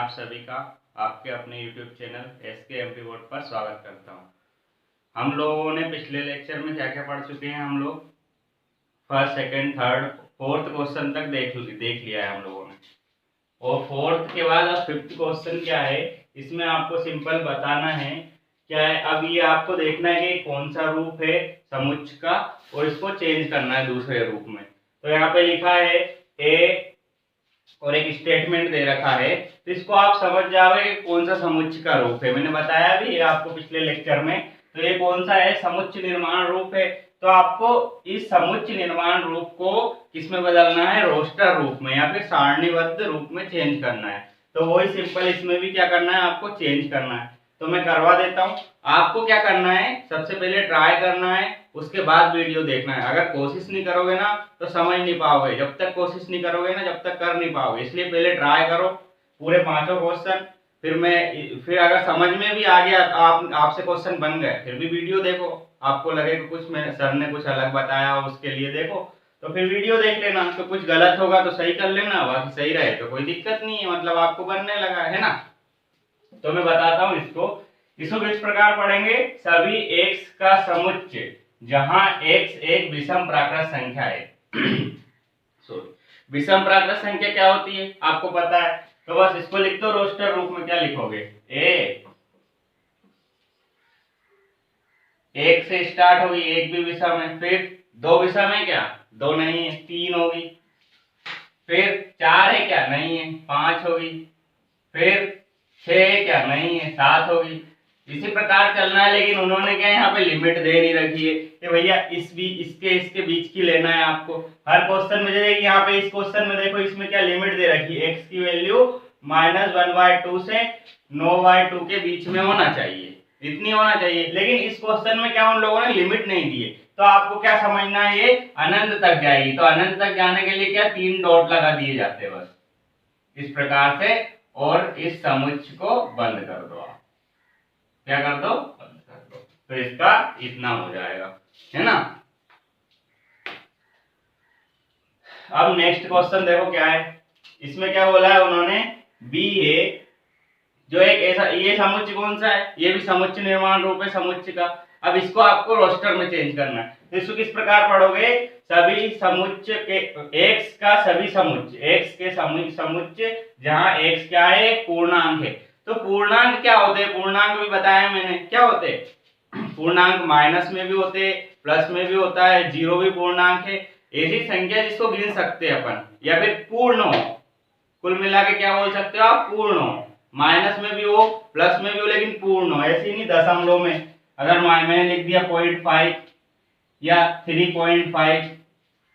आप सभी का आपके अपने YouTube channel SK MP board पर स्वागत करता हूं। हम लोगों ने पिछले लेक्चर में क्या क्या पढ़ चुके हैं। हम लोग first, second, third, fourth question तक देख लिया है हम लोगों ने। और फोर्थ के बाद अब फिफ्थ क्वेश्चन क्या है, इसमें आपको सिंपल बताना है क्या है। अब ये आपको देखना है कि कौन सा रूप है समुच्च का और इसको चेंज करना है दूसरे रूप में। तो यहाँ पे लिखा है ए और एक स्टेटमेंट दे रखा है, तो इसको आप समझ जाओगे कि कौन सा समुच्चय का रूप है। मैंने बताया भी आपको पिछले लेक्चर में। तो ये कौन सा है, समुच्चय निर्माण रूप है। तो आपको इस समुच्चय निर्माण रूप को किसमें बदलना है, रोस्टर रूप में या फिर सारणीबद्ध रूप में चेंज करना है। तो वही सिंपल इसमें भी क्या करना है, आपको चेंज करना है। तो मैं करवा देता हूँ। आपको क्या करना है, सबसे पहले ट्राई करना है, उसके बाद वीडियो देखना है। अगर कोशिश नहीं करोगे ना तो समझ नहीं पाओगे। जब तक कोशिश नहीं करोगे ना, जब तक कर नहीं पाओगे। इसलिए पहले ट्राई करो पूरे पांचों क्वेश्चन, फिर अगर समझ में भी आ गया, आपसे क्वेश्चन बन गए, फिर भी वीडियो देखो। आपको लगे कि कुछ सर ने कुछ अलग बताया, उसके लिए देखो, तो फिर वीडियो देख लेना। तो कुछ गलत होगा तो सही कर लेना, बाकी सही रहे तो कोई दिक्कत नहीं है, मतलब आपको बनने लगा है ना। तो मैं बताता हूं इसको किस प्रकार पढ़ेंगे। सभी x का समुच्चय जहां x एक विषम प्राकृत संख्या है सॉरी, विषम प्राकृत संख्या क्या होती है आपको पता है। तो बस इसको लिख दो रोस्टर रूप में। क्या लिखोगे, एक से स्टार्ट होगी, एक भी विषम है। फिर दो विषम है क्या, दो नहीं है, तीन होगी। फिर चार है क्या, नहीं है, पांच होगी। फिर छह है क्या, नहीं है, सात होगी। इसी प्रकार चलना है। लेकिन उन्होंने क्या यहाँ पे लिमिट दे नहीं रखी है कि भैया इसके बीच की लेना है आपको। हर क्वेश्चन में जैसे यहाँ पे इस क्वेश्चन में देखो, इसमें क्या लिमिट दे रखी है, x की वैल्यू -1/2 से 9/2 के बीच में होना चाहिए, इतनी होना चाहिए। लेकिन इस क्वेश्चन में क्या उन लोगों ने लिमिट नहीं दी है। तो आपको क्या समझना है, ये अनंत तक जाएगी। तो अनंत तक जाने के लिए क्या, 3 डॉट लगा दिए जाते हैं बस इस प्रकार से। और इस समुच्चय को बंद कर दो। आप क्या कर दो, बंद कर दो। तो इसका इतना हो जाएगा, है ना। अब नेक्स्ट क्वेश्चन देखो क्या है। इसमें क्या बोला है उन्होंने, बी है जो एक ऐसा, ये समुच्चय कौन सा है, ये भी समुच्चय निर्माण रूप है समुच्चय का। अब इसको आपको रोस्टर में चेंज करना है। तो इसको किस प्रकार पढ़ोगे, सभी समुच्चय के x का सभी समुच्चय, x के समुच्चय जहां x क्या है, पूर्णांक है। तो पूर्णांक क्या होते हैं, पूर्णांक भी बताया मैंने क्या होते हैं। पूर्णांक माइनस में भी होते, प्लस में भी होता है, जीरो भी पूर्णांक है। ऐसी संख्या जिसको गिन सकते हैं अपन, या फिर पूर्ण हो। कुल मिला के क्या बोल सकते हो आप, पूर्ण हो। माइनस में भी हो, प्लस में भी हो, लेकिन पूर्ण हो। ऐसे नहीं दशमलव में। अगर मैंने लिख दिया 0.5 या 3.5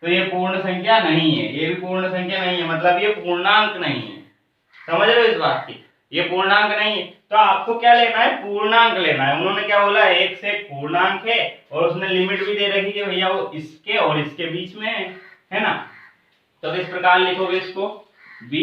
तो ये पूर्ण संख्या नहीं है, ये भी पूर्ण संख्या नहीं है, मतलब ये पूर्णांक नहीं है। समझ रहे हो इस बात की, ये पूर्णांक नहीं है। तो आपको क्या लेना है, पूर्णांक लेना है। उन्होंने क्या बोला, एक से एक पूर्णांक है और उसने लिमिट भी दे रखी है भैया वो इसके और इसके बीच में है ना। तो इस प्रकार लिखोगे इसको b।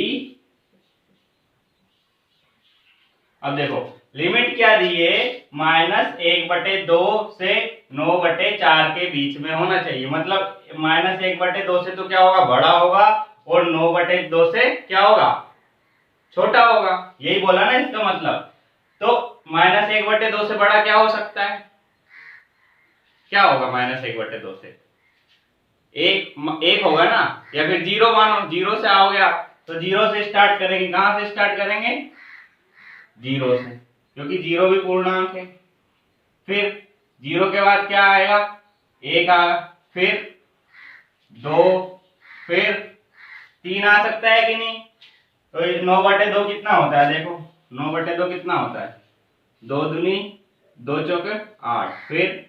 अब देखो लिमिट क्या दी है, -1/2 से 9/4 के बीच में होना चाहिए। मतलब -1/2 से तो क्या होगा, बड़ा होगा, और 9/2 से क्या होगा, छोटा होगा। यही बोला ना इसका मतलब। तो -1/2 से बड़ा क्या हो सकता है, क्या होगा -1/2 से, एक होगा ना, या फिर जीरो मानो, जीरो से आओगे आप तो जीरो से स्टार्ट करेंगे। कहां से स्टार्ट करेंगे, जीरो से, क्योंकि जीरो भी पूर्णांक है। फिर जीरो के बाद क्या आएगा, एक आ, फिर दो, फिर तीन आ सकता है कि नहीं। तो 9/2 कितना होता है, देखो 9/2 कितना होता है, 2 दूनी 2 चौके 8, फिर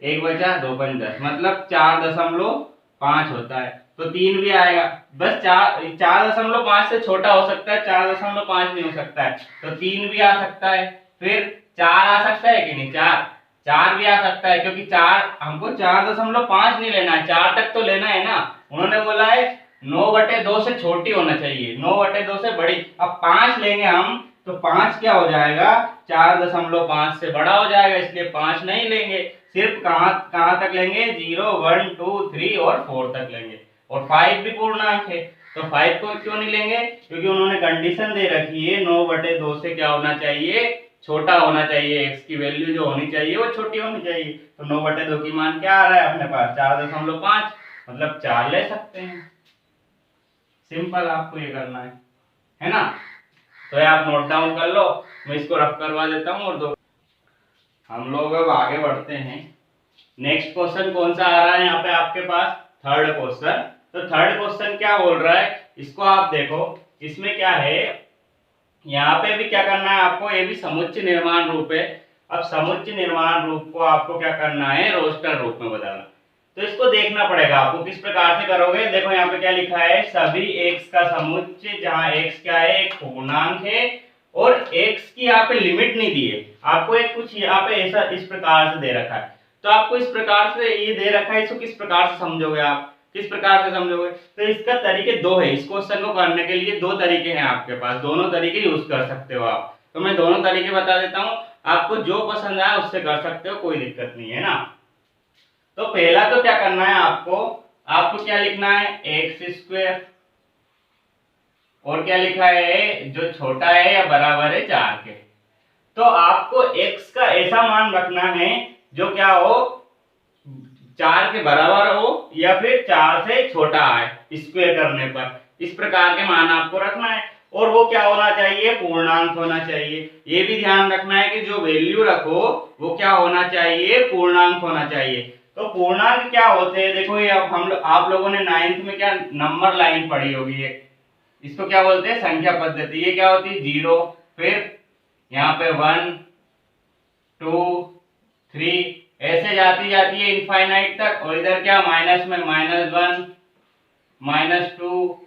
एक बचा 2 पंच 10, मतलब 4.5 होता है। तो 3 भी आएगा, बस 4.5 से छोटा हो सकता है, 4.5 नहीं हो सकता है। तो 3 भी आ सकता है, फिर 4 आ सकता है कि नहीं, 4 भी आ सकता है, क्योंकि 4 हमको 4.5 नहीं लेना है, 4 तक तो लेना है ना। उन्होंने बोला है 9/2 से छोटी होना चाहिए, 9/2 से बड़ी। अब 5 लेंगे हम तो 5 क्या हो जाएगा, 4.5 से बड़ा हो जाएगा, इसलिए 5 नहीं लेंगे। सिर्फ कहां तक लेंगे, 0 1 2 3 और 4 तक लेंगे। और 5 भी पूर्णांक है, तो 5 को क्यों नहीं लेंगे? क्योंकि उन्होंने कंडीशन दे रखी है 9/2 से क्या होना चाहिए, छोटा होना चाहिए, x की वैल्यू जो होनी चाहिए वो छोटी होनी चाहिए। तो 9/2 की मान क्या आ रहा है अपने पास 4.5, मतलब 4 ले सकते हैं। सिंपल आपको ये करना है ना। तो ये आप नोट डाउन कर लो, मैं इसको रफ करवा देता हूँ और दो। हम लोग अब आगे बढ़ते हैं। नेक्स्ट क्वेश्चन कौन सा आ रहा है यहाँ पे आपके पास? Third question. तो थर्ड क्वेश्चन क्या बोल रहा है, इसको आप देखो। इसमें क्या है, यहाँ पे भी क्या करना है आपको, ये भी समुच्चय निर्माण रूप है। अब समुच्चय निर्माण रूप को आपको क्या करना है, रोस्टर रूप में बदलना। तो इसको देखना पड़ेगा आपको किस प्रकार से करोगे। देखो यहाँ पे क्या लिखा है, सभी x का समुच्चय, जहाँ x क्या है, एक पूर्णांक है और x की यहाँ पे लिमिट नहीं दी है आपको, एक कुछ यहाँ पे ऐसा इस प्रकार से दे रखा है। तो आपको इस प्रकार से ये दे रखा है, इसको किस प्रकार से समझोगे आप, किस प्रकार से समझोगे? तो इसका तरीके दो है, इस क्वेश्चन को करने के लिए दो तरीके हैं आपके पास, दोनों तरीके यूज कर सकते हो आप। तो मैं दोनों तरीके बता देता हूँ, आपको जो पसंद आए उससे कर सकते हो, कोई दिक्कत नहीं है ना। तो पहला तो क्या करना है आपको क्या लिखना है, x² और क्या लिखा है, जो छोटा है या बराबर है 4 के। तो आपको x का ऐसा मान रखना है जो क्या हो, 4 के बराबर हो या फिर 4 से छोटा है, स्क्वायर करने पर इस प्रकार के मान आपको रखना है। और वो क्या होना चाहिए, पूर्णांक होना चाहिए। ये भी ध्यान रखना है कि जो वैल्यू रखो वो क्या होना चाहिए, पूर्णांक होना चाहिए। तो पूर्णांक क्या होते हैं, देखो ये अब आप लोगों ने 9th में क्या नंबर लाइन पढ़ी होगी, इसको क्या बोलते हैं, संख्या पद्धति। ये क्या होती है, 0, फिर यहाँ पे 1 2 3 ऐसे जाती जाती है इनफाइनाइट तक। और इधर क्या माइनस में -1 -2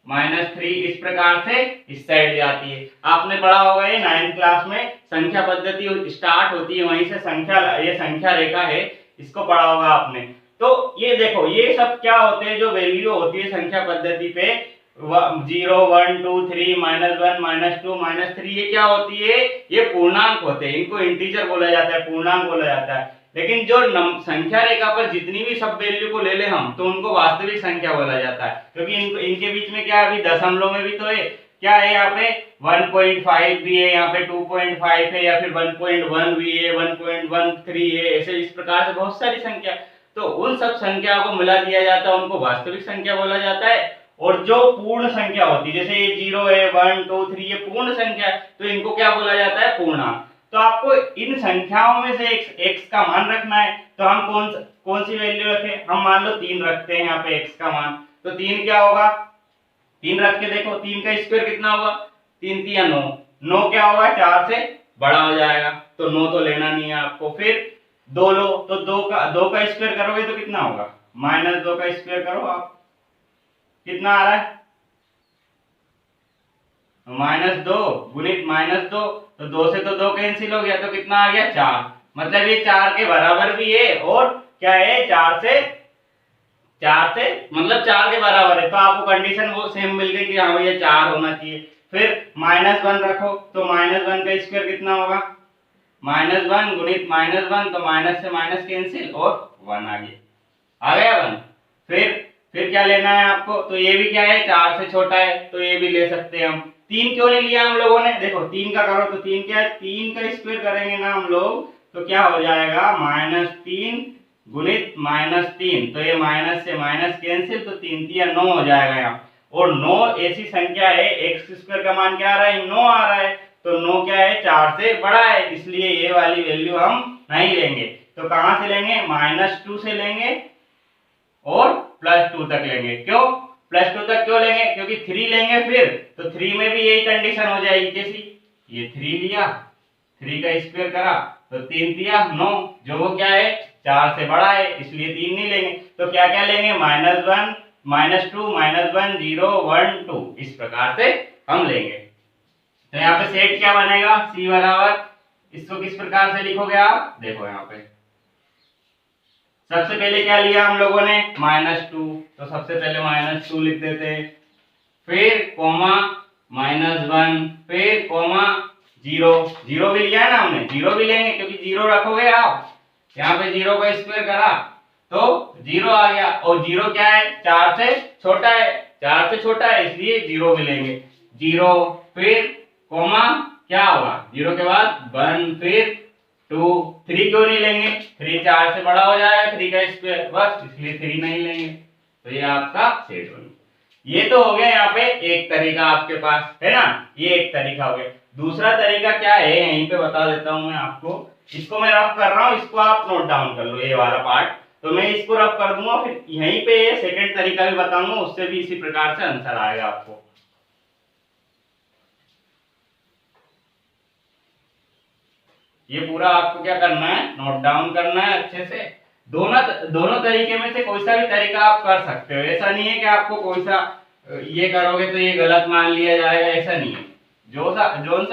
-3 इस प्रकार से इस साइड जाती है। आपने पढ़ा होगा ये 9th क्लास में, संख्या पद्धति स्टार्ट होती है वहीं से, संख्या, ये संख्या रेखा है, इसको पढ़ा होगा आपने। तो ये देखो, ये सब क्या होते हैं, जो वैल्यू होती है संख्या पद्धति पे 0 1 2 3 -1 -2 -3, ये क्या होती है, ये पूर्णांक होते हैं, इनको इंटीजर बोला जाता है, पूर्णांक बोला जाता है। लेकिन जो संख्या रेखा पर जितनी भी सब वैल्यू को ले ले हम, तो उनको वास्तविक संख्या बोला जाता है। क्योंकि इनके बीच में क्या, अभी दशमलव में भी तो है, क्या है यहाँ पे 1.5 भी है, यहाँ पे 2.5 है, या फिर 1.1 भी है, 1.13 है, ऐसे इस प्रकार से बहुत सारी संख्या। तो उन सब संख्या को मिला दिया जाता है, उनको वास्तविक संख्या बोला जाता है। और जो पूर्ण संख्या होती है, जैसे ये 0 है 1 2 3 ये पूर्ण संख्या है, तो इनको क्या बोला जाता है, पूर्णांक। तो आपको इन संख्याओं में से x का मान रखना है। तो हम कौन सी वैल्यू रखें, हम मान लो 3 रखते हैं यहाँ पे x का मान। तो 3 क्या होगा, 3 रख के देखो, 3 का स्क्वायर कितना होगा, 3 3 9, 9 क्या होगा, 4 से बड़ा हो जाएगा, तो 9 तो लेना नहीं है आपको। फिर 2 लो, तो 2 का स्क्वायर करोगे तो कितना होगा, -2 का स्क्वायर करो आप, कितना आ रहा है, -2 गुणित -2, तो 2 से तो 2 कैंसिल हो गया, तो कितना आ गया, 4। मतलब ये 4 के बराबर भी है, और क्या है, 4 से मतलब 4 के बराबर है। तो आपको कंडीशन वो सेम मिल गई कि हाँ भैया 4 होना चाहिए। फिर -1 रखो, तो -1 का स्क्वायर कितना होगा, -1 गुणित -1, तो माइनस से माइनस कैंसिल और 1 आ गया 1। फिर क्या लेना है आपको, तो ये भी क्या है, 4 से छोटा है, तो ये भी ले सकते हैं हम। 3 क्यों नहीं लिया हम लोगों ने, देखो 3 का करो, तो 3 क्या है, 3 का स्क्वायर करेंगे ना हम लोग, तो क्या हो जाएगा, -3 गुणित -3, तो ये माइनस से माइनस कैंसिल, तो 3 3 9 हो जाएगा यहाँ। और 9 ऐसी संख्या है, x स्क्वायर का मान क्या आ रहा है, 9 आ रहा है, तो 9 क्या है, 4 से बड़ा है, इसलिए ये वाली वैल्यू हम नहीं लेंगे। तो कहां से लेंगे, -2 से लेंगे और +2 तक लेंगे। क्यों +2 तक क्यों लेंगे, क्योंकि 3 लेंगे फिर, तो 3 में भी यही कंडीशन हो जाएगी, कैसी, ये 3 लिया, 3 का स्क्वायर करा, तो 3 3 9, जो वो क्या है, 4 से बड़ा है, इसलिए 3 नहीं लेंगे। तो क्या क्या लेंगे, -1 -2 -1 0 1 2, इस प्रकार से हम लेंगे। तो यहाँ पे सेट क्या बनेगा, c बराबर, इसको किस प्रकार से लिखोगे आप, देखो यहाँ पे सबसे पहले क्या लिया हम लोगों ने, -2, तो सबसे पहले -2 लिख देते हैं, फिर कोमा -1, फिर कोमा 0 0 भी लिया है ना हमने, 0 भी लेंगे, क्योंकि 0 रखोगे आप, यहाँ पे 0 का स्क्वायर करा तो 0 आ गया, और 0 क्या है, 4 से छोटा है, 4 से छोटा है इसलिए 0 मिलेंगे, 0 फिर कॉमा क्या होगा 0 के बाद 1 फिर 2, 3 क्यों नहीं लेंगे, 3 4 से बड़ा हो जाएगा 3 का स्क्वायर, बस इसलिए 3 नहीं लेंगे। तो ये आपका सेट बन गया। ये तो हो गया यहाँ पे एक तरीका आपके पास है ना, ये एक तरीका हो गया। दूसरा तरीका क्या है यहीं पे बता देता हूं मैं आपको, इसको मैं रफ कर रहा हूं, इसको आप नोट डाउन कर लो ये वाला पार्ट, तो मैं इसको रफ कर दूंगा, फिर यहीं पे ये सेकंड तरीका भी बताऊंगा, उससे भी इसी प्रकार से आंसर आएगा आपको। ये पूरा आपको क्या करना है, नोट डाउन करना है अच्छे से। दोनों तरीके में से कोई सा भी तरीका आप कर सकते हो, ऐसा नहीं है कि आपको कोई सा ये करोगे तो ये गलत मान लिया जाएगा, ऐसा नहीं है। जो सा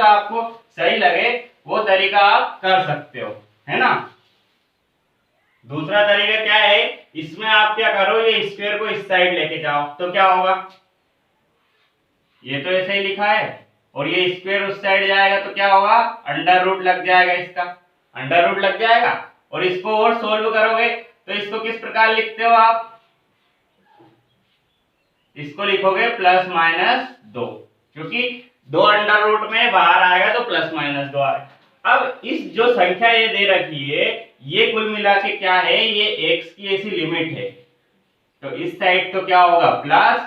आपको सही लगे वो तरीका आप कर सकते हो, है ना। दूसरा तरीका क्या है, इसमें आप क्या करो, ये स्क्वायर को इस साइड लेके जाओ, तो क्या होगा, ये तो ऐसे ही लिखा है और ये स्क्वायर उस साइड जाएगा तो क्या होगा, अंडर रूट लग जाएगा, इसका अंडर रूट लग जाएगा। और इसको और सोल्व करोगे तो इसको किस प्रकार लिखते हो आप, इसको लिखोगे प्लस माइनस 2, क्योंकि 2 अंडर रूट में बाहर आएगा तो प्लस माइनस 2 आएगा। अब इस जो संख्या ये दे रखी है ये कुल मिला के क्या है, ये x की ऐसी लिमिट है, तो इस साइड तो क्या होगा प्लस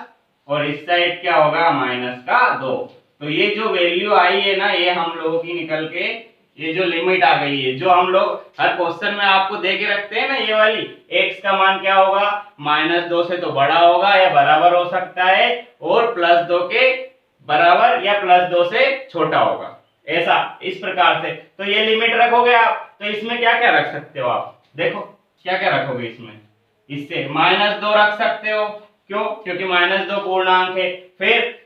और इस साइड क्या होगा माइनस का 2। तो ये जो वैल्यू आई है ना, ये हम लोगों की निकल के ये जो लिमिट आ गई है, जो हम लोग हर क्वेश्चन में आपको दे के रखते हैं ना, ये वाली x का मान क्या होगा, -2 से तो बड़ा होगा या बराबर हो सकता है, और +2 के बराबर या +2 से छोटा होगा, ऐसा इस प्रकार से। तो ये लिमिट रखोगे आप, तो इसमें क्या क्या रख सकते हो आप, देखो क्या क्या रखोगे इसमें, इससे -2 रख सकते हो, क्यों, क्योंकि -2 पूर्णांक है। फिर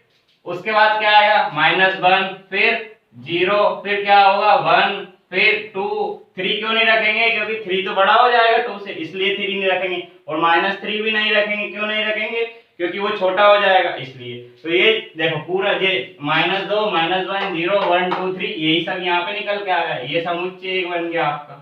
उसके बाद क्या आएगा -1, फिर 0, फिर क्या होगा 1, फिर 2, 3 क्यों नहीं रखेंगे, क्योंकि 3 तो बड़ा हो जाएगा 2 से, इसलिए 3 नहीं रखेंगे। और -3 भी नहीं रखेंगे, क्यों नहीं रखेंगे, क्योंकि वो छोटा हो जाएगा इसलिए। तो ये देखो पूरा ये -2, -1, 0, 1, 2, 3 यही सब यहाँ पे निकल के आ गया, ये समुच्चय एक बन गया आपका।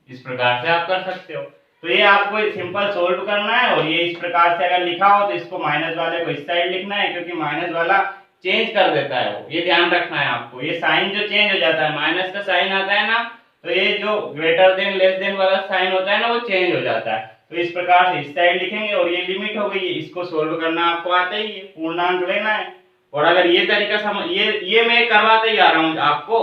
इस प्रकार से आप कर सकते हो। तो ये आपको सिंपल सोल्व करना है, और ये इस प्रकार से अगर लिखा हो तो इसको माइनस वाले को इस साइड लिखना है, क्योंकि माइनस वाला चेंज कर देता है वो, ये ध्यान रखना है आपको। ये साइन जो चेंज हो जाता है, माइनस का साइन आता है ना, तो ये जो ग्रेटर देन लेस देन वाला साइन होता है ना, वो चेंज हो जाता है। तो इस प्रकार से इस साइड लिखेंगे, और ये लिमिट हो गई है, इसको सोल्व करना आपको आता ही है, पूर्णांक लेना है। और अगर ये तरीका समझ, ये मैं करवाते ही आ रहा हूँ आपको,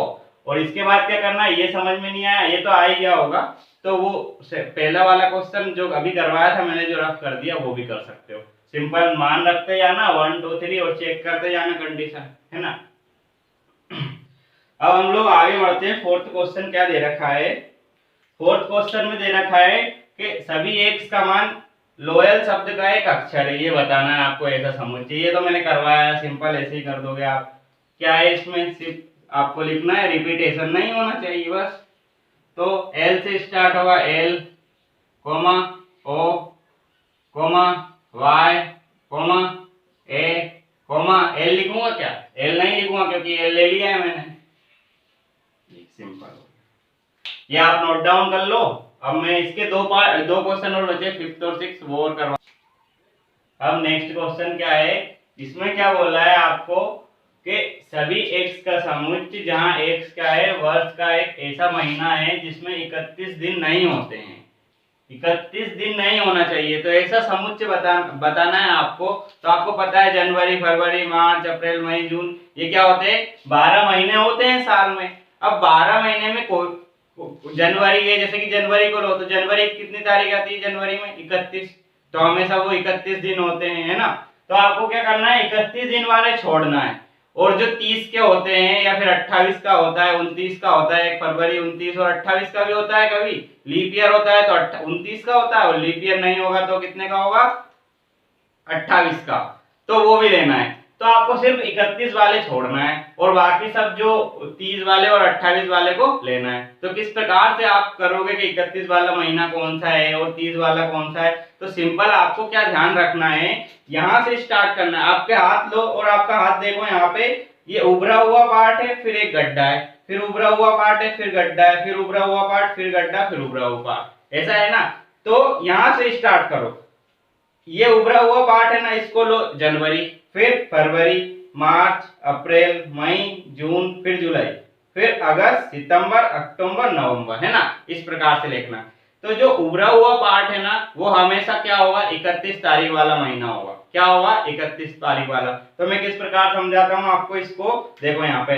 और इसके बाद क्या करना है, ये समझ में नहीं आया, ये तो आ ही गया होगा, तो वो पहला वाला क्वेश्चन जो अभी करवाया था मैंने, जो रफ कर दिया, वो भी कर सकते हो। सिंपल मान रखते जाना 1 2 3 और चेक करते जाना कंडीशन, है ना। अब हम लोग आगे बढ़ते हैं। फोर्थ क्वेश्चन क्या दे रखा है, फोर्थ क्वेश्चन में दे रखा है कि सभी x का मान लोयल शब्द का एक अक्षर है, ये बताना है आपको, ऐसा समझ चाहिए। ये तो मैंने करवाया, सिंपल ऐसे ही कर दोगे आप। क्या है इसमें, सिर्फ आपको लिखना है, रिपीटेशन नहीं होना चाहिए बस। तो L से स्टार्ट होगा, L, O, Y, A, L लिखूंगा क्या, L नहीं लिखूंगा क्योंकि L ले लिया है मैंने। सिंपल, ये आप नोट डाउन कर लो। अब मैं इसके दो क्वेश्चन और बचे, 5th और 6th, वो और करवा। अब नेक्स्ट क्वेश्चन क्या है, इसमें क्या बोल रहा है आपको कि सभी x का समुच्चय, जहां x क्या है, वर्ष का एक ऐसा महीना है जिसमें 31 दिन नहीं होते हैं, 31 दिन नहीं होना चाहिए, तो ऐसा समुच्चय बताना है आपको। तो आपको पता है जनवरी, फरवरी, मार्च, अप्रैल, मई, जून, ये क्या होते हैं, 12 महीने होते हैं साल में। अब 12 महीने में कोई जनवरी है, जैसे कि जनवरी को लो, तो जनवरी कितनी तारीख आती है जनवरी में, 31, तो हमेशा वो 31 दिन होते हैं, है ना। तो आपको क्या करना है, 31 दिन वाले छोड़ना है, और जो 30 के होते हैं या फिर 28 का होता है, 29 का होता है, फरवरी 29 और 28 का भी होता है, कभी लीप ईयर होता है तो 29 का होता है, और लीप ईयर नहीं होगा तो कितने का होगा, 28 का, तो वो भी लेना है। तो आपको सिर्फ 31 वाले छोड़ना है, और बाकी सब जो 30 वाले और 28 वाले को लेना है। तो किस प्रकार से आप करोगे कि 31 वाला महीना कौन सा है और 30 वाला कौन सा है, तो सिंपल आपको क्या ध्यान रखना है, यहां से स्टार्ट करना है। आपके हाथ लो और आपका हाथ देखो, यहाँ पे ये उभरा हुआ पार्ट है, फिर एक गड्ढा है, फिर उभरा हुआ पार्ट है, फिर गड्ढा है, फिर उभरा हुआ पार्ट, फिर गड्ढा, फिर उभरा हुआ पार्ट, ऐसा है ना। तो यहां से स्टार्ट करो, ये उभरा हुआ पार्ट है ना, इसको लो जनवरी, फिर फरवरी, मार्च, अप्रैल, मई, जून, फिर जुलाई, फिर अगस्त, सितंबर, अक्टूबर, नवंबर, है ना, इस प्रकार से लिखना। तो जो उभरा हुआ पार्ट है ना वो हमेशा क्या होगा, 31 तारीख वाला महीना होगा। क्या होगा, 31 तारीख वाला। तो मैं किस प्रकार समझाता हूँ आपको इसको, देखो यहाँ पे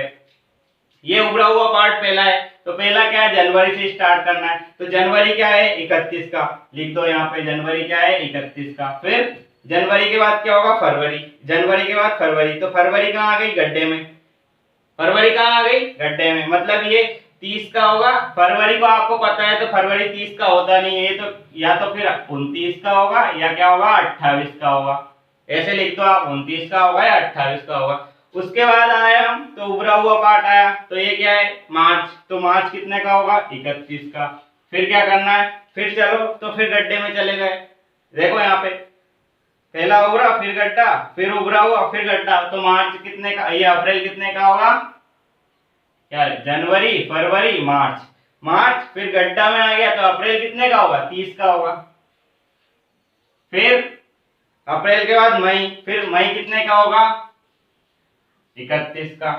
ये उभरा हुआ पार्ट पहला है, तो पहला क्या है, जनवरी से स्टार्ट करना है। तो जनवरी क्या है, 31 का, लिख दो यहाँ पे, जनवरी क्या है, 31 का। फिर जनवरी के बाद क्या होगा, फरवरी, जनवरी के बाद फरवरी, तो फरवरी कहाँ आ गई, गड्ढे में, फरवरी कहाँ आ गई, गड्ढे में, मतलब ये 30 का होगा। फरवरी को आपको पता है तो फरवरी 30 का होता नहीं है, ये तो या तो फिर 29 का होगा या क्या होगा, 28 का होगा। ऐसे लिख दो आप, 29 का होगा या 28 का होगा। उसके बाद आए हम तो उभरा हुआ पार्ट आया, तो ये क्या है, मार्च, तो मार्च कितने का होगा, 31 का। फिर क्या करना है, फिर चलो तो फिर गड्ढे में चले गए। देखो यहाँ पे पहला उभरा, फिर गड्ढा, फिर उभरा हुआ, फिर गड्ढा, तो मार्च कितने का, ये अप्रैल कितने का होगा, क्या है, जनवरी, फरवरी, मार्च, मार्च, फिर गड्ढा में आ गया तो अप्रैल कितने का होगा, 30 का होगा। फिर अप्रैल के बाद मई, फिर मई कितने का होगा, 31 का।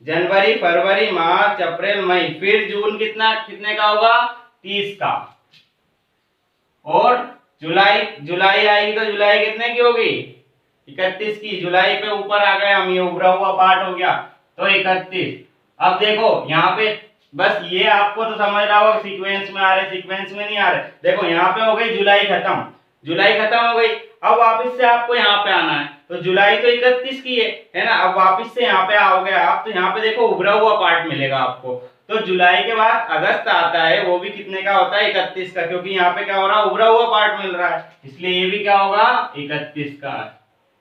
जनवरी, फरवरी, मार्च, अप्रैल, मई, फिर जून कितना कितने का होगा, 30 का। और जुलाई, जुलाई आएगी तो जुलाई कितने की होगी, 31 की। जुलाई पे ऊपर आ गए हम, ये उभरा हुआ पार्ट हो गया तो 31। अब देखो यहाँ पे बस ये आपको तो समझ रहा होगा, सीक्वेंस में आ रहे, सीक्वेंस में नहीं आ रहे। देखो यहाँ पे हो गई जुलाई खत्म, जुलाई खत्म हो गई। अब वापस से आपको यहाँ पे आना है, तो जुलाई तो 31 की है ना। अब वापस से यहाँ पे आओगे आप, तो यहाँ पे देखो उभरा हुआ पार्ट मिलेगा आपको। तो जुलाई के बाद अगस्त आता है, वो भी कितने का होता है, 31 का, क्योंकि यहाँ पे क्या हो रहा है, उभरा हुआ पार्ट मिल रहा है, इसलिए ये भी क्या होगा, 31 का,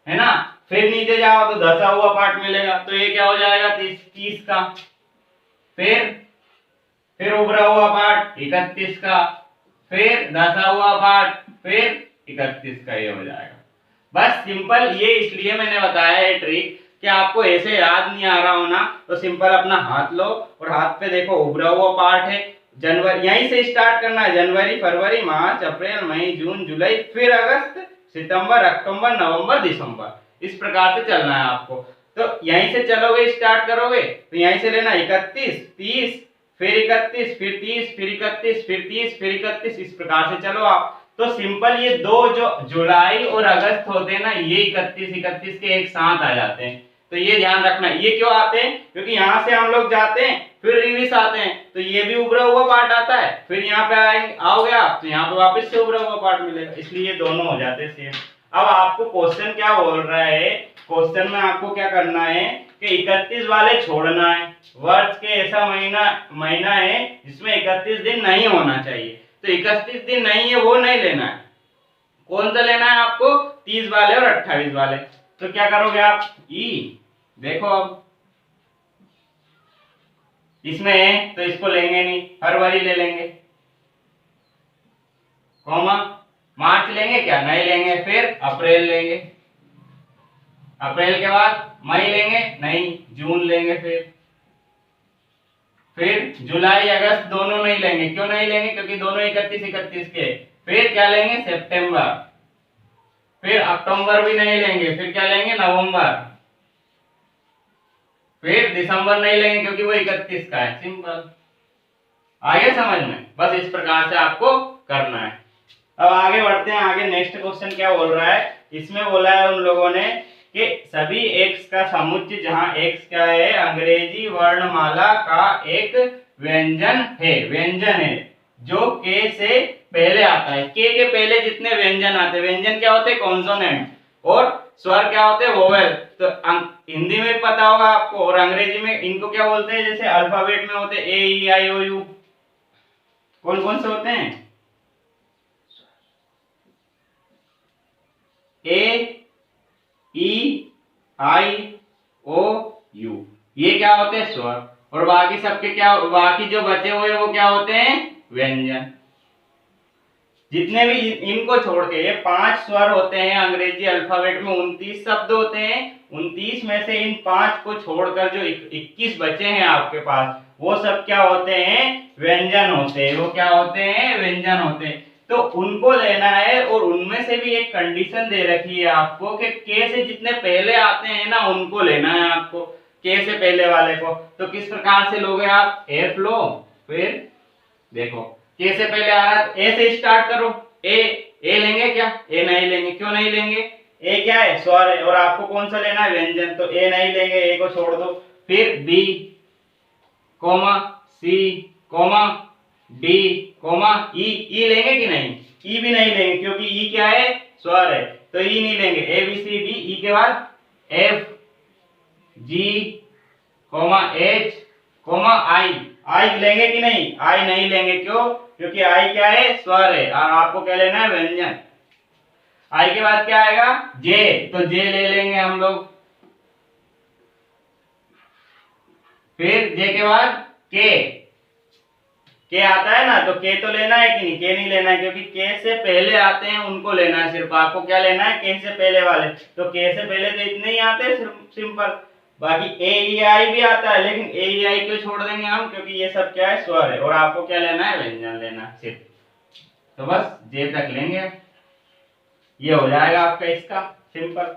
है ना। फिर नीचे जाओ तो धसा हुआ पार्ट मिलेगा, तो ये क्या हो जाएगा, 30 का। फिर उभरा हुआ पार्ट 31 का, फिर धसा हुआ पार्ट, फिर 31 का, ये हो जाएगा। बस सिंपल, ये इसलिए मैंने बताया है ट्रिक कि आपको ऐसे याद नहीं आ रहा हो ना, तो सिंपल अपना हाथ लो और हाथ पे देखो उभरा हुआ पार्ट है, जनवरी, यहीं से स्टार्ट करना है, जनवरी, फरवरी, मार्च, अप्रैल, मई, जून, जुलाई, फिर अगस्त, सितंबर, अक्टूबर, नवंबर, दिसंबर, इस प्रकार से चलना है आपको। तो यहीं से चलोगे, स्टार्ट करोगे तो यहीं से लेना 31, 30, फिर 31, फिर 30, फिर 31, फिर 30, फिर 31, इस प्रकार से चलो आप। तो सिंपल ये दो जो जुलाई और अगस्त होते हैं ना, ये 31 के एक साथ आ जाते हैं। तो ये ध्यान रखना, ये क्यों आते हैं, क्योंकि यहाँ से हम लोग जाते हैं फिर रिविस आते हैं, तो ये भी उभरा हुआ पार्ट आता है, फिर यहाँ पे आएंगे, आओगे आप तो यहाँ पे वापस से उभरा हुआ पार्ट मिलेगा, इसलिए दोनों हो जाते हैं सेम। अब आपको क्वेश्चन क्या बोल रहा है, क्वेश्चन में आपको क्या करना है कि 31 वाले छोड़ना है। वर्ष के ऐसा महीना है जिसमें 31 दिन नहीं होना चाहिए, तो 31 दिन नहीं है वो नहीं लेना है। कौन सा लेना है आपको, 30 वाले और 28 वाले। तो क्या करोगे आप, ई देखो अब इसमें है तो इसको लेंगे नहीं, फरवरी ले लेंगे, कॉमा, मार्च लेंगे क्या, नहीं लेंगे, फिर अप्रैल लेंगे, अप्रैल के बाद मई लेंगे, नहीं, जून लेंगे, फिर जुलाई अगस्त दोनों नहीं लेंगे, क्यों नहीं लेंगे, क्योंकि दोनों 31 के। फिर क्या लेंगे, सितंबर, फिर अक्टूबर भी नहीं लेंगे, फिर क्या लेंगे, नवंबर, फिर दिसंबर नहीं लेंगे क्योंकि वो 31 का है। सिंपल, आगे समझ में, बस इस प्रकार से आपको करना है। अब आगे बढ़ते हैं, आगे नेक्स्ट क्वेश्चन क्या बोल रहा है, इसमें बोला है उन लोगों ने कि सभी एक्स का समुच्चय जहां एक्स क्या है, अंग्रेजी वर्णमाला का एक व्यंजन है जो के से पहले आता है। के पहले जितने व्यंजन आते हैं, व्यंजन क्या होते हैं, कॉन्सोनेंट, और स्वर क्या होते हैं, वोवेल। तो हिंदी में पता होगा आपको, और अंग्रेजी में इनको क्या बोलते हैं, जैसे अल्फाबेट में होते हैं ए ई आई ओ यू, कौन कौन से होते हैं, ए ई आई ओ यू, ये क्या होते हैं, स्वर, और बाकी सबके क्या, बाकी जो बचे हुए वो क्या होते हैं, व्यंजन। जितने भी इनको छोड़ के ये 5 स्वर होते हैं, अंग्रेजी अल्फाबेट में 29 शब्द होते हैं, 29 में से इन 5 को छोड़कर जो 21 बचे हैं आपके पास, वो सब क्या होते हैं, व्यंजन होते हैं। वो क्या होते हैं, व्यंजन होते हैं। तो उनको लेना है और उनमें से भी एक कंडीशन दे रखी है आपको कि के से जितने पहले आते हैं ना उनको लेना है आपको, के से पहले वाले को। तो किस प्रकार से लोगे आप, एफ लो, फिर देखो के से पहले आ रहा है ए से स्टार्ट करो, ए लेंगे क्या, ए नहीं लेंगे, क्यों नहीं लेंगे, ए क्या है, स्वर है और आपको कौन सा लेना है, व्यंजन, तो ए नहीं लेंगे, ए को छोड़ दो। फिर B comma C comma D comma E लेंगे कि नहीं, ई भी नहीं लेंगे क्योंकि ई क्या है, स्वर है, तो ई नहीं लेंगे। A B C D, E के बाद F G comma H comma I, I लेंगे कि नहीं, आई नहीं लेंगे, क्यों, क्योंकि आई क्या है, स्वर है और आपको क्या लेना है, व्यंजन। आई के बाद क्या आएगा, जे, तो जे ले लेंगे हम लोग। फिर जे के बाद के आता है ना, तो के तो लेना है कि नहीं, के नहीं लेना है क्योंकि के से पहले आते हैं उनको लेना है, सिर्फ आपको क्या लेना है, के से पहले वाले। तो के से पहले तो इतने ही आते हैं, सिर्फ सिंपल। बाकी ए ई आई भी आता है, लेकिन ए ई आई क्यों छोड़ देंगे हम, क्योंकि ये सब क्या है, स्वर है और आपको क्या लेना है, व्यंजन लेना है सिर्फ। तो बस जे तक लेंगे, ये हो जाएगा आपका इसका सिंपल।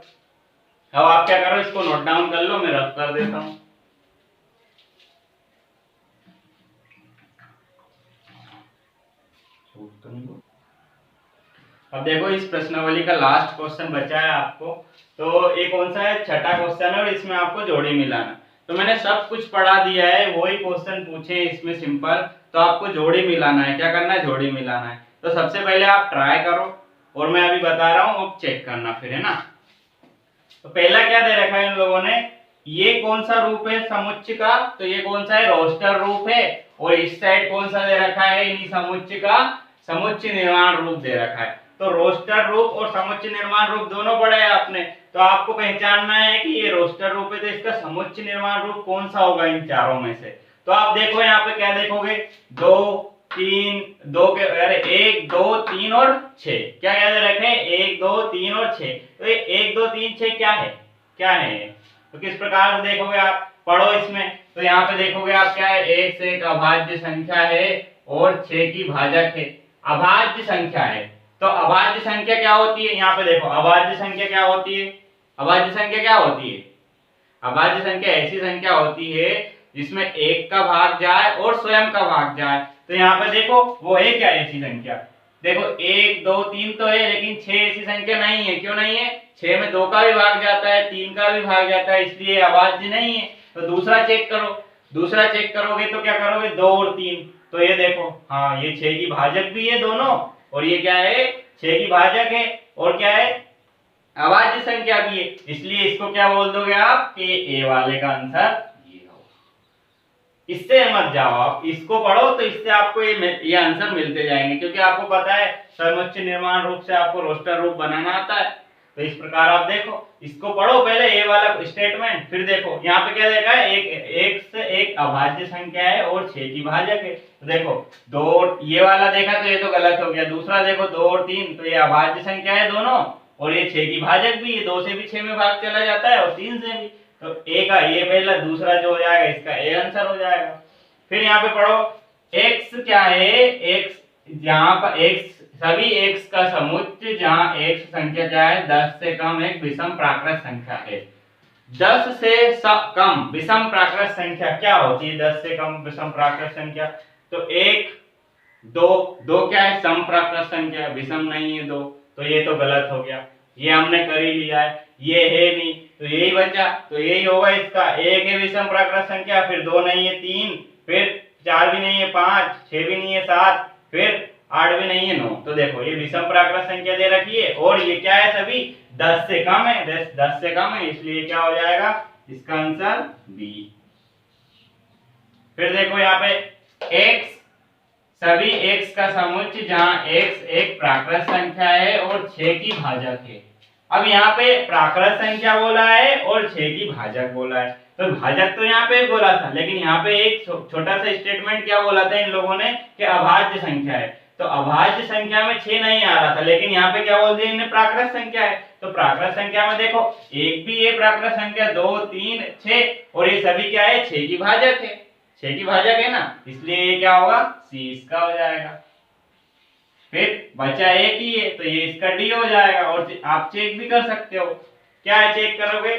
अब आप क्या करो, इसको नोट डाउन कर लो, मैं रफ कर देता हूं। अब देखो इस प्रश्नावली का लास्ट क्वेश्चन बचा है आपको, तो ये कौन सा है, छठा क्वेश्चन है और इसमें आपको जोड़ी मिलाना। तो मैंने सब कुछ पढ़ा दिया है, वही क्वेश्चन पूछे हैं इसमें सिंपल, तो आपको जोड़ी मिलाना है, क्या करना है, जोड़ी मिलाना है। तो सबसे पहले आप ट्राई करो और मैं अभी बता रहा हूँ, अब चेक करना फिर, है ना। तो पहला क्या दे रखा है इन लोगों ने, ये कौन सा रूप है समुच्चय का, तो ये कौन सा है, रोस्टर रूप है, और इस साइड कौन सा दे रखा है, इन्हीं समुच्चय का समुच्चय निर्माण रूप दे रखा है। तो रोस्टर रूप और समुच्चय निर्माण रूप दोनों पढ़े हैं आपने, तो आपको पहचानना है कि ये रोस्टर रूप है, तो इसका समुच्चय निर्माण रूप कौन सा होगा इन चारों में से। तो आप देखो यहाँ पे क्या देखोगे, दो तीन, दो के अरे एक दो तीन और छह, क्या याद रखें, एक दो तीन और छह। तो ये एक दो तीन छह क्या है, क्या है, तो किस प्रकार से देखोगे आप, पढ़ो इसमें। तो यहाँ पे देखोगे आप क्या है, एक से एक अभाज्य संख्या है और छह की भाजक है, अभाज्य संख्या है। तो अभाज्य संख्या क्या होती है, यहाँ पे देखो अभाज्य संख्या क्या होती है, अभाज्य संख्या क्या होती है, अभाज्य संख्या ऐसी संख्या होती है जिसमें एक का भाग जाए और स्वयं का भाग जाए। तो यहाँ पे देखो वो है क्या, ऐसी संख्या, देखो एक दो तीन तो है, लेकिन छह ऐसी संख्या नहीं है, क्यों नहीं है, छह में दो का भी भाग जाता है, तीन का भी भाग जाता है, इसलिए अभाज्य नहीं है। तो दूसरा चेक करो, दूसरा चेक करोगे तो क्या करोगे, दो और तीन, तो ये देखो हाँ ये छह की भाजक भी है दोनों, और ये क्या है, छह की भाजक है, और क्या है, अभाज्य संख्या भी है, इसलिए इसको क्या बोल दोगे आप, कि ए वाले का आंसर ये होगा। इससे मत जाओ, आप इसको पढ़ो तो इससे आपको ये आंसर मिलते जाएंगे, क्योंकि आपको पता है समुच्चय निर्माण रूप से आपको रोस्टर रूप बनाना आता है। तो इस प्रकार आप देखो, इसको पढ़ो पहले ये वाला स्टेटमेंट, फिर देखो यहाँ पे क्या देखा है, एक से एक अभाज्य संख्या है और छह की भाजक है। तो देखो दो, ये वाला देखा तो ये तो गलत हो गया, दूसरा देखो दो और तीन, तो ये अभाज्य संख्या है दोनों, और ये छह की भाजक भी, ये दो से भी छह में भाग चला जाता है और तीन से भी, तो ए का ये पहला, दूसरा जो हो जाएगा इसका ए आंसर हो जाएगा। फिर यहाँ पे पढ़ो, x क्या है, x जहाँ पर x सभी x का समुच्चय जहाँ x संख्या क्या है, 10 से कम एक विषम प्राकृत संख्या है। 10 से कम विषम प्राकृत संख्या क्या होती है, 10 से कम विषम प्राकृत संख्या, तो एक दो, दो क्या है, सम प्राकृत संख्या, विषम नहीं है दो, तो ये तो गलत हो गया, ये हमने कर ही लिया है, ये है नहीं, तो यही बचा, तो यही होगा इसका, एक है विषम प्राकृत संख्या, फिर दो नहीं है तीन, फिर चार भी नहीं है पांच, छह भी नहीं है सात, फिर आठ भी नहीं है नौ। तो देखो ये विषम प्राकृत संख्या दे रखी है और ये क्या है, सभी 10 से कम है, 10 से कम है, इसलिए क्या हो जाएगा इसका आंसर बी। फिर देखो यहाँ पे x सभी x का समुच्चय जहां x एक प्राकृत संख्या है और 6 की भाजक है। अब यहाँ पे प्राकृत संख्या बोला है और 6 की भाजक बोला है, तो भाजक तो यहाँ पे बोला था, लेकिन यहाँ पे एक छोटा सा स्टेटमेंट क्या बोला था इन लोगों ने कि अभाज्य संख्या है। तो अभाज्य संख्या में 6 नहीं आ रहा था, लेकिन यहाँ पे क्या बोल दिया इन्हें, प्राकृत संख्या है। तो प्राकृत संख्या में देखो एक भी ये प्राकृत संख्या, 2 3 6, और ये सभी क्या है, 6 की भाजक है, 6 की भाजक है ना, इसलिए ये क्या होगा, सी इसका हो जाएगा। फिर बचा एक ही है तो ये इसका डी हो जाएगा। और आप चेक भी कर सकते हो, क्या चेक करोगे,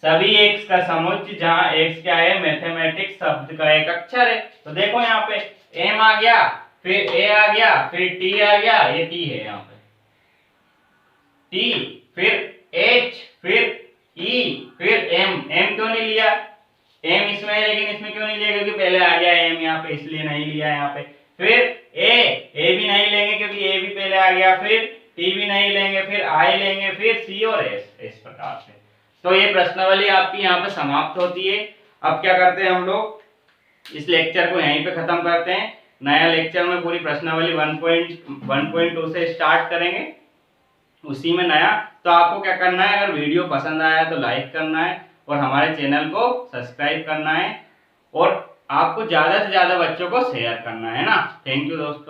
सभी एक्स का समुच्चय जहां एक्स क्या है, मैथमेटिक्स शब्द का एक अक्षर है। तो देखो यहाँ पे एम आ गया, फिर ए आ गया, फिर टी आ गया, ये टी है यहाँ पे टी, फिर एच, फिर ई, फिर एम। एम क्यों नहीं लिया, एम इसमें है लेकिन इसमें क्यों नहीं लिया, क्योंकि पहले आ गया एम यहाँ पे, इसलिए नहीं लिया यहाँ पे। फिर ए भी नहीं लेंगे क्योंकि ए भी पहले आ गया, फिर टी भी नहीं लेंगे, फिर आई लेंगे, फिर सी और एस, इस प्रकार से। तो ये प्रश्नावली आपकी यहाँ पे समाप्त होती है। अब क्या करते हैं हम लोग, इस लेक्चर को यहीं पे खत्म करते हैं। नया लेक्चर में पूरी प्रश्नावली 1.2 से स्टार्ट करेंगे, उसी में नया। तो आपको क्या करना है, अगर वीडियो पसंद आया तो लाइक करना है और हमारे चैनल को सब्सक्राइब करना है और आपको ज्यादा से ज्यादा बच्चों को शेयर करना है ना। थैंक यू दोस्तों।